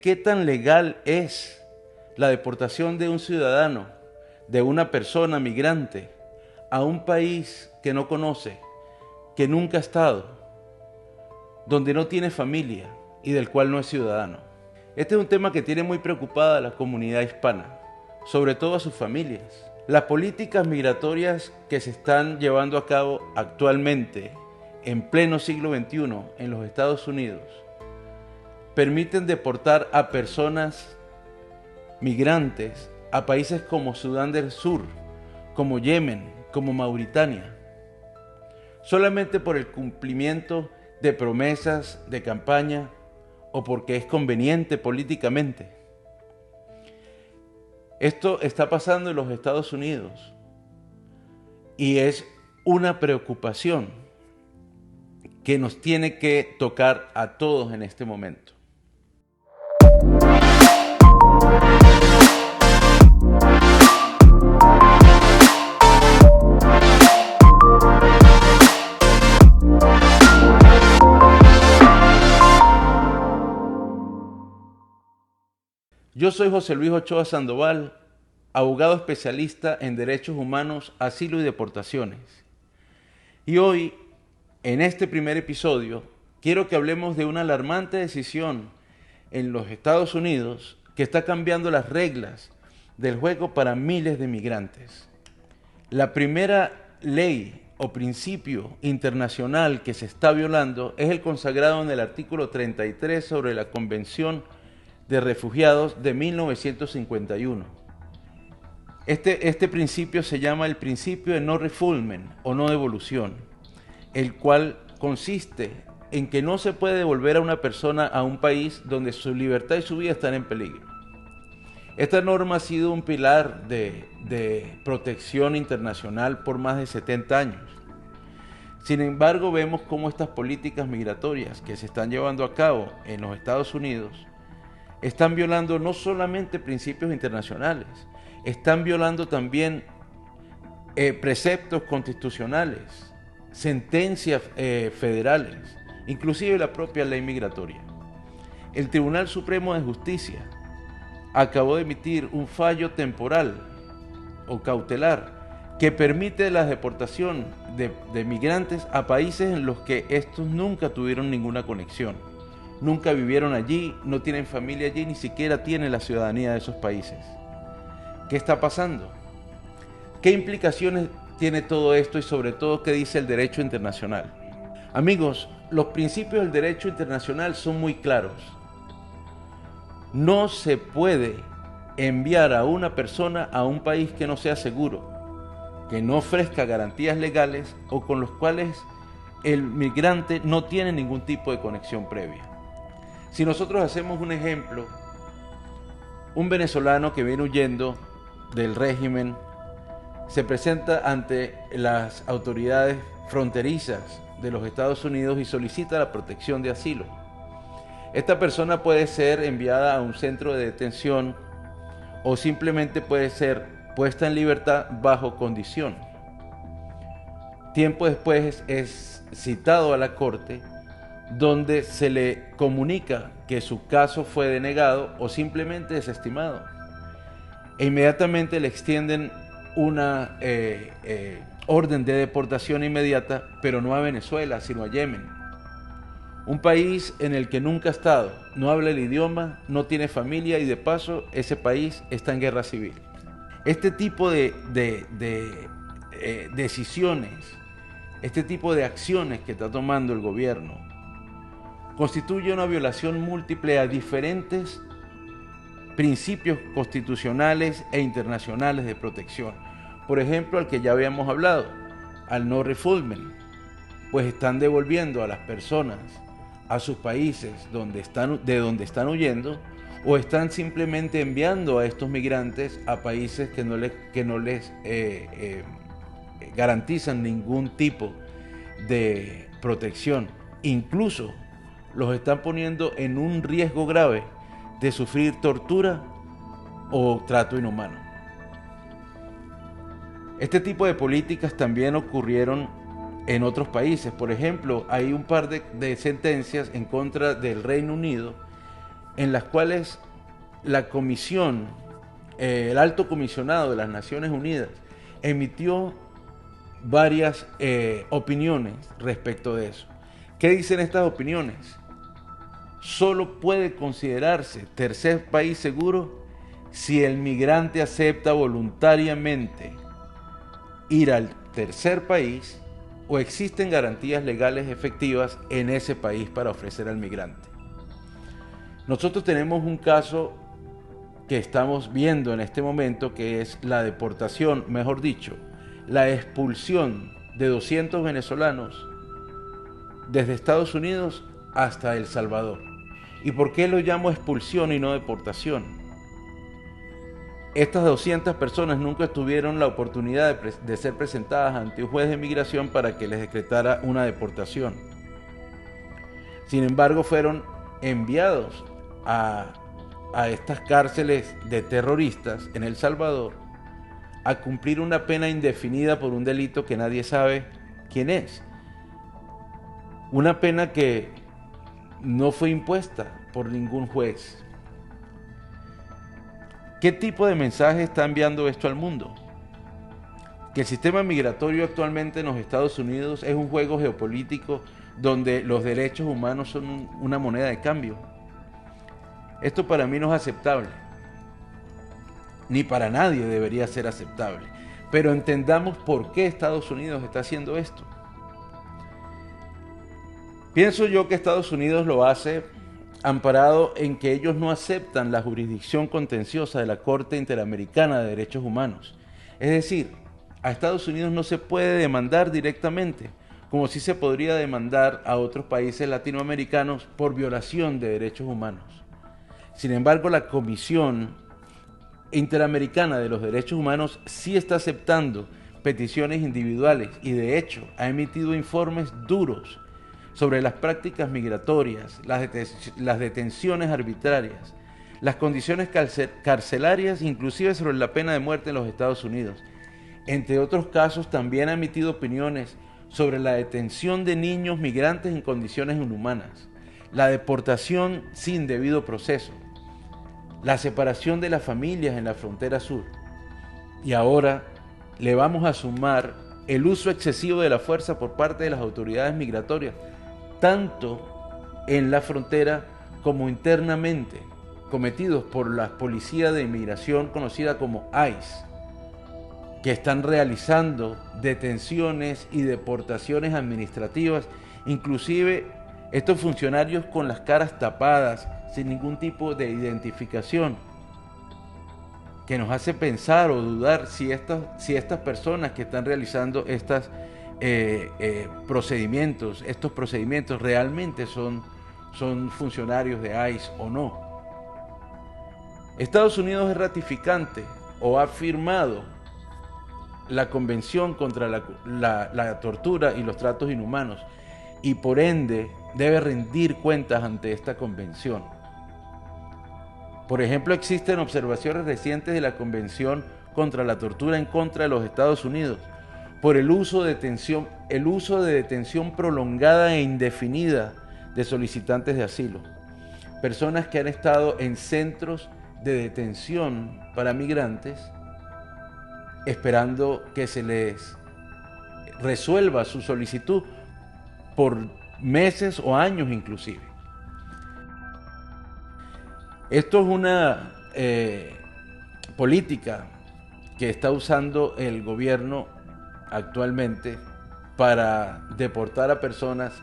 ¿Qué tan legal es la deportación de un ciudadano, de una persona migrante, a un país que no conoce, que nunca ha estado, donde no tiene familia y del cual no es ciudadano? Este es un tema que tiene muy preocupada a la comunidad hispana, sobre todo a sus familias. Las políticas migratorias que se están llevando a cabo actualmente, en pleno siglo XXI, en los Estados Unidos, permiten deportar a personas migrantes a países como Sudán del Sur, como Yemen, como Mauritania, solamente por el cumplimiento de promesas de campaña o porque es conveniente políticamente. Esto está pasando en los Estados Unidos y es una preocupación que nos tiene que tocar a todos en este momento. Yo soy José Luis Ochoa Sandoval, abogado especialista en derechos humanos, asilo y deportaciones. Y hoy, en este primer episodio, quiero que hablemos de una alarmante decisión en los Estados Unidos que está cambiando las reglas del juego para miles de migrantes. La primera ley o principio internacional que se está violando es el consagrado en el artículo 33 sobre la Convención de Refugiados de 1951. Este principio se llama el principio de no refoulement o no devolución, el cual consiste en que no se puede devolver a una persona a un país donde su libertad y su vida están en peligro. Esta norma ha sido un pilar de protección internacional por más de 70 años. Sin embargo, vemos cómo estas políticas migratorias que se están llevando a cabo en los Estados Unidos están violando no solamente principios internacionales, están violando también preceptos constitucionales, sentencias federales, inclusive la propia ley migratoria. El Tribunal Supremo de Justicia acabó de emitir un fallo temporal o cautelar que permite la deportación de migrantes a países en los que estos nunca tuvieron ninguna conexión, nunca vivieron allí, no tienen familia allí, ni siquiera tienen la ciudadanía de esos países. ¿Qué está pasando? ¿Qué implicaciones tiene todo esto y sobre todo qué dice el derecho internacional? Amigos, los principios del derecho internacional son muy claros. No se puede enviar a una persona a un país que no sea seguro, que no ofrezca garantías legales o con los cuales el migrante no tiene ningún tipo de conexión previa. Si nosotros hacemos un ejemplo, un venezolano que viene huyendo del régimen se presenta ante las autoridades fronterizas de los Estados Unidos y solicita la protección de asilo. Esta persona puede ser enviada a un centro de detención o simplemente puede ser puesta en libertad bajo condición. Tiempo después es citado a la corte, donde se le comunica que su caso fue denegado o simplemente desestimado. E inmediatamente le extienden una orden de deportación inmediata, pero no a Venezuela, sino a Yemen. Un país en el que nunca ha estado, no habla el idioma, no tiene familia y de paso ese país está en guerra civil. Este tipo de decisiones, este tipo de acciones que está tomando el gobierno constituye una violación múltiple a diferentes principios constitucionales e internacionales de protección. Por ejemplo, al que ya habíamos hablado, al no refoulement, pues están devolviendo a las personas a sus países de donde están huyendo, o están simplemente enviando a estos migrantes a países que no les garantizan ningún tipo de protección. Incluso los están poniendo en un riesgo grave de sufrir tortura o trato inhumano. Este tipo de políticas también ocurrieron en otros países. Por ejemplo, hay un par de sentencias en contra del Reino Unido en las cuales la comisión, el alto comisionado de las Naciones Unidas, emitió varias opiniones respecto de eso. ¿Qué dicen estas opiniones? Solo puede considerarse tercer país seguro si el migrante acepta voluntariamente ir al tercer país o existen garantías legales efectivas en ese país para ofrecer al migrante. Nosotros tenemos un caso que estamos viendo en este momento, que es la deportación, mejor dicho, la expulsión de 200 venezolanos desde Estados Unidos hasta El Salvador. ¿Y por qué lo llamo expulsión y no deportación? Estas 200 personas nunca tuvieron la oportunidad de ser presentadas ante un juez de migración para que les decretara una deportación. Sin embargo, fueron enviados a estas cárceles de terroristas en El Salvador a cumplir una pena indefinida por un delito que nadie sabe quién es. Una pena que no fue impuesta por ningún juez. ¿Qué tipo de mensaje está enviando esto al mundo? Que el sistema migratorio actualmente en los Estados Unidos es un juego geopolítico donde los derechos humanos son una moneda de cambio. Esto para mí no es aceptable. Ni para nadie debería ser aceptable. Pero entendamos por qué Estados Unidos está haciendo esto. Pienso yo que Estados Unidos lo hace amparado en que ellos no aceptan la jurisdicción contenciosa de la Corte Interamericana de Derechos Humanos. Es decir, a Estados Unidos no se puede demandar directamente, como sí se podría demandar a otros países latinoamericanos por violación de derechos humanos. Sin embargo, la Comisión Interamericana de los Derechos Humanos sí está aceptando peticiones individuales y de hecho ha emitido informes duros sobre las prácticas migratorias, las detenciones arbitrarias, las condiciones carcelarias, inclusive sobre la pena de muerte en los Estados Unidos. Entre otros casos, también ha emitido opiniones sobre la detención de niños migrantes en condiciones inhumanas, la deportación sin debido proceso, la separación de las familias en la frontera sur. Y ahora le vamos a sumar el uso excesivo de la fuerza por parte de las autoridades migratorias, tanto en la frontera como internamente, cometidos por la Policía de Inmigración conocida como ICE, que están realizando detenciones y deportaciones administrativas, inclusive estos funcionarios con las caras tapadas, sin ningún tipo de identificación, que nos hace pensar o dudar si estas personas que están realizando estos procedimientos realmente son funcionarios de ICE o no. Estados Unidos es ratificante o ha firmado la Convención contra la tortura y los tratos inhumanos y por ende debe rendir cuentas ante esta convención. Por ejemplo, existen observaciones recientes de la Convención contra la tortura en contra de los Estados Unidos por el uso de detención prolongada e indefinida de solicitantes de asilo, personas que han estado en centros de detención para migrantes esperando que se les resuelva su solicitud por meses o años inclusive. Esto es una política que está usando el gobierno actualmente para deportar a personas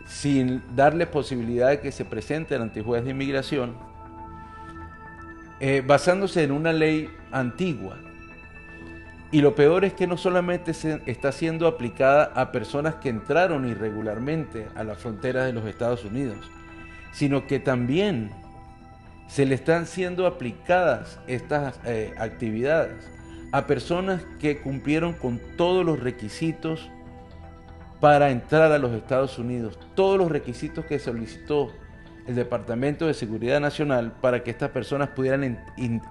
sin darles posibilidad de que se presenten ante el juez de inmigración, basándose en una ley antigua. Y lo peor es que no solamente está siendo aplicada a personas que entraron irregularmente a la frontera de los Estados Unidos, sino que también se le están siendo aplicadas estas actividades a personas que cumplieron con todos los requisitos para entrar a los Estados Unidos, todos los requisitos que solicitó el Departamento de Seguridad Nacional para que estas personas pudieran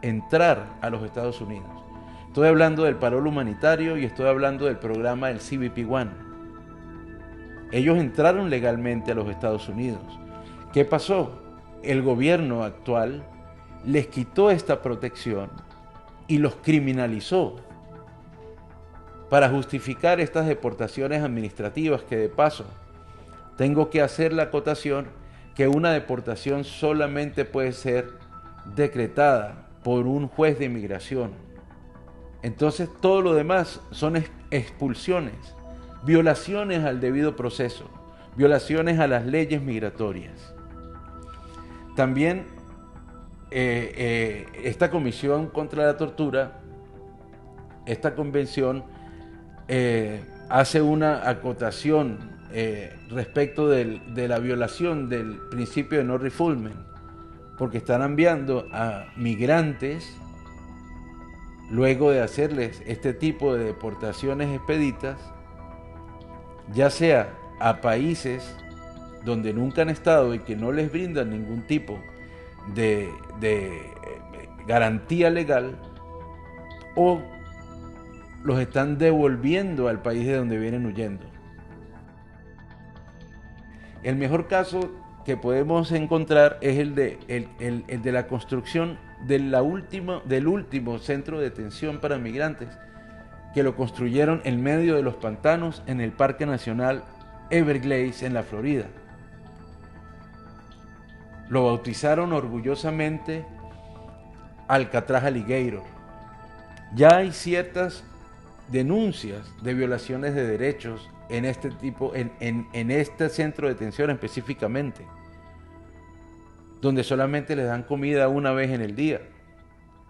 entrar a los Estados Unidos. Estoy hablando del parol humanitario y estoy hablando del programa del CBP-1. Ellos entraron legalmente a los Estados Unidos. ¿Qué pasó? el gobierno actual les quitó esta protección y los criminalizó para justificar estas deportaciones administrativas, que de paso tengo que hacer la acotación que una deportación solamente puede ser decretada por un juez de inmigración. Entonces todo lo demás son expulsiones, violaciones al debido proceso, violaciones a las leyes migratorias. También esta Comisión contra la Tortura, esta convención hace una acotación respecto de la violación del principio de no refoulement, porque están enviando a migrantes, luego de hacerles este tipo de deportaciones expeditas, ya sea a países donde nunca han estado y que no les brindan ningún tipo de garantía legal, o los están devolviendo al país de donde vienen huyendo. El mejor caso que podemos encontrar es el de la construcción del último centro de detención para migrantes, que lo construyeron en medio de los pantanos en el Parque Nacional Everglades en la Florida. Lo bautizaron orgullosamente Alcatraz Alligator. Ya hay ciertas denuncias de violaciones de derechos en este este centro de detención específicamente, donde solamente les dan comida una vez en el día,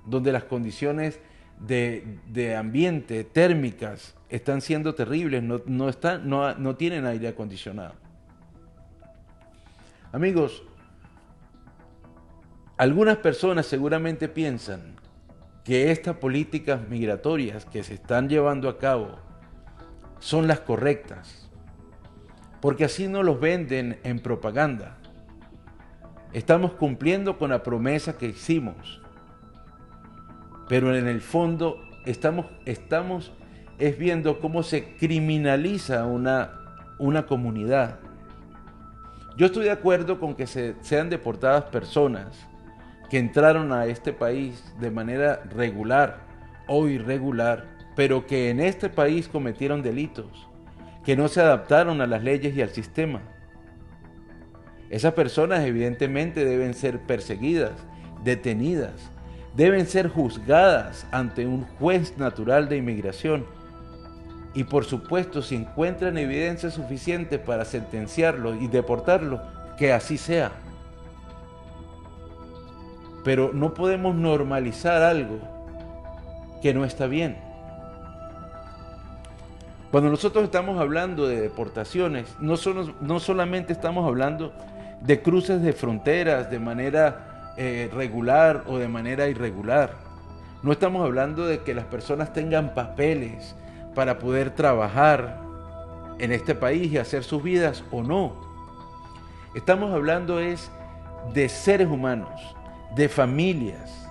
donde las condiciones de ambiente térmicas están siendo terribles, no tienen aire acondicionado. Amigos, algunas personas seguramente piensan que estas políticas migratorias que se están llevando a cabo son las correctas, porque así nos los venden en propaganda. Estamos cumpliendo con la promesa que hicimos, pero en el fondo estamos viendo cómo se criminaliza una comunidad. Yo estoy de acuerdo con que sean deportadas personas que entraron a este país de manera regular o irregular, pero que en este país cometieron delitos, que no se adaptaron a las leyes y al sistema. Esas personas evidentemente deben ser perseguidas, detenidas, deben ser juzgadas ante un juez natural de inmigración y, por supuesto, si encuentran evidencia suficiente para sentenciarlo y deportarlo, que así sea. Pero no podemos normalizar algo que no está bien. Cuando nosotros estamos hablando de deportaciones, no solamente estamos hablando de cruces de fronteras de manera regular o de manera irregular. No estamos hablando de que las personas tengan papeles para poder trabajar en este país y hacer sus vidas o no. Estamos hablando de seres humanos, de familias,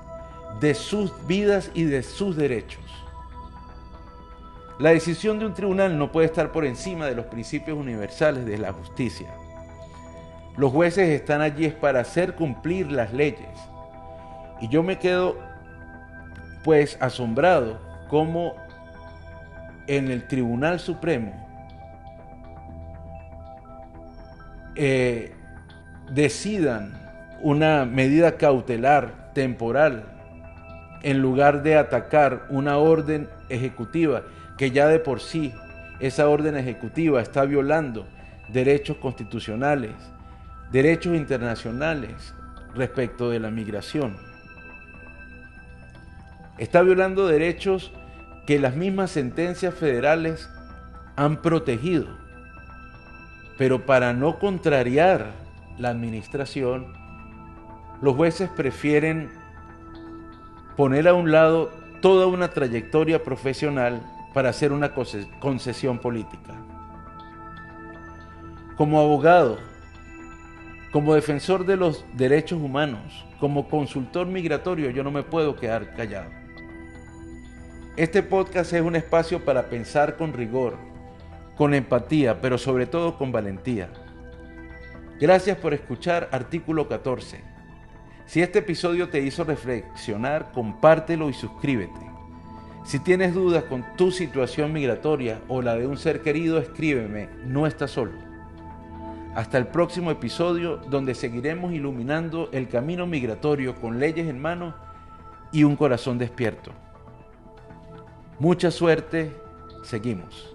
de sus vidas y de sus derechos. La decisión de un tribunal no puede estar por encima de los principios universales de la justicia. Los jueces están allí para hacer cumplir las leyes. Y yo me quedo pues asombrado cómo en el Tribunal Supremo decidan una medida cautelar temporal en lugar de atacar una orden ejecutiva que ya de por sí esa orden ejecutiva está violando derechos constitucionales, derechos internacionales respecto de la migración. Está violando derechos que las mismas sentencias federales han protegido. Pero para no contrariar la administración, los jueces prefieren poner a un lado toda una trayectoria profesional para hacer una concesión política. Como abogado, como defensor de los derechos humanos, como consultor migratorio, yo no me puedo quedar callado. Este podcast es un espacio para pensar con rigor, con empatía, pero sobre todo con valentía. Gracias por escuchar Artículo 14. Si este episodio te hizo reflexionar, compártelo y suscríbete. Si tienes dudas con tu situación migratoria o la de un ser querido, escríbeme, no estás solo. Hasta el próximo episodio, donde seguiremos iluminando el camino migratorio con leyes en mano y un corazón despierto. Mucha suerte, seguimos.